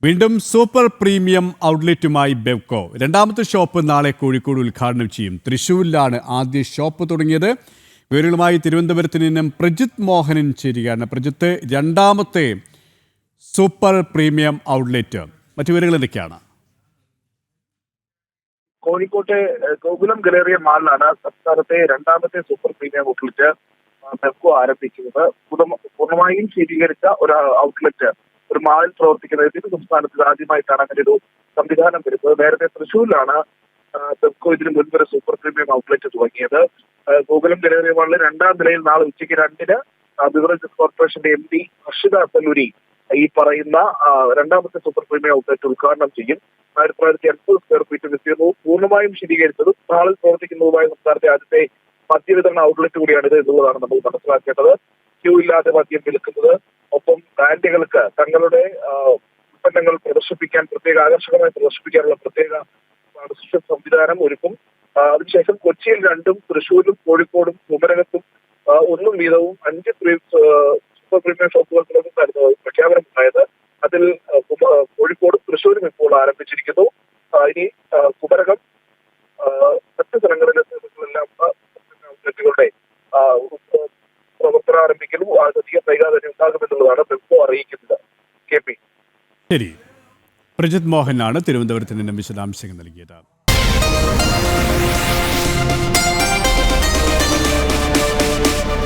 വീണ്ടും super premium ഔട്ട്ലെറ്റുമായി Bevco രണ്ടാമത്തെ shop നാളെ കോഴിക്കോട് ഉദ്ഘാടനം ചെയ്യും. തൃശ്ശൂരിലാണ് ആദ്യ ഷോപ്പ് തുടങ്ങിയത്. വിവരങ്ങളുമായി തിരുവനന്തപുരത്ത് നിന്നും പ്രജിത്ത് മോഹനൻ ചേരുകയാണ്. പ്രജിത്ത്, രണ്ടാമത്തെ സൂപ്പർ പ്രീമിയം ഔട്ട്ലെറ്റ്, മറ്റു വിവരങ്ങൾ എന്തൊക്കെയാണ്? കോഴിക്കോട്ടെ ഗോകുലം ഗലേറിയ മാളിലാണ് സംസ്ഥാനത്തെ രണ്ടാമത്തെ സൂപ്പർ പ്രീമിയം ഔട്ട്ലെറ്റ് ബെവ്കോ ആരംഭിക്കുന്നത്. പൂർണ്ണമായും ശീതീകരിച്ച ഒരു ഔട്ട്ലെറ്റ് ഒരു മാളിൽ പ്രവർത്തിക്കുന്നത് സംസ്ഥാനത്തിൽ ആദ്യമായിട്ടാണ് അങ്ങനെ ഒരു സംവിധാനം വരുന്നത്. നേരത്തെ തൃശ്ശൂരിലാണ് ബെവ്കോ ഇതിന് മുൻപ് ഒരു സൂപ്പർ പ്രീമിയം ഔട്ട്ലെറ്റ് തുടങ്ങിയത്. ഗോകുലം ഗലേറിയ മാളിലെ രണ്ടാം നിലയിൽ നാളെ ഉച്ചയ്ക്ക് 2-ന് ബിവറേജസ് കോർപ്പറേഷന്റെ MD ഹർഷിത സല്ലൂരി ഈ പറയുന്ന രണ്ടാമത്തെ സൂപ്പർ പ്രീമിയം ഔട്ട്ലെറ്റ് ഉദ്ഘാടനം ചെയ്യും. 1950 സ്ക്വയർ ഫീറ്റ് വിസ്തീർണവും പൂർണ്ണമായും ശീതീകരിച്ചതും മാളിൽ പ്രവർത്തിക്കുന്നതുമായ സംസ്ഥാനത്തെ ആദ്യത്തെ മദ്യവിതരണ ഔട്ട്ലെറ്റ് കൂടിയാണിത് എന്നുള്ളതാണ് നമ്മൾ മനസ്സിലാക്കേണ്ടത്. ക്യൂ ഇല്ലാതെ മദ്യം വിൽക്കുന്നത്, ഒപ്പം ബ്രാൻഡുകൾക്ക് തങ്ങളുടെ ഉൽപ്പന്നങ്ങൾ പ്രദർശിപ്പിക്കാൻ, പ്രത്യേക ആകർഷകമായി പ്രദർശിപ്പിക്കാനുള്ള പ്രത്യേക സംവിധാനം ഒരുക്കും. അതിനുശേഷം കൊച്ചിയിൽ 2-ഉം, തൃശ്ശൂരിലും കോഴിക്കോടും കുമരകത്തും 1 വീതവും 5 സൂപ്പർ പ്രീമിയം ഷോപ്പുകൾ തുറന്നു പ്രഖ്യാപനമുണ്ടായത്. അതിൽ കോഴിക്കോടും തൃശ്ശൂരും ഇപ്പോൾ ആരംഭിച്ചിരിക്കുന്നു. ഇനി കുമരകം, മറ്റു സ്ഥലങ്ങളിലെല്ലാം ഔട്ട്ലെറ്റുകളുടെ പ്രവർത്തനം ആരംഭിക്കലും അധികം വൈകാതെ തന്നെ ഉണ്ടാകുമെന്നുള്ളതാണ് ബെവ്കോ അറിയിക്കുന്നത്. KP. ശരി, പ്രജിത്ത് മോഹനാണ് തിരുവനന്തപുരത്ത് നിന്നും വിശദാംശങ്ങൾ നൽകിയത്.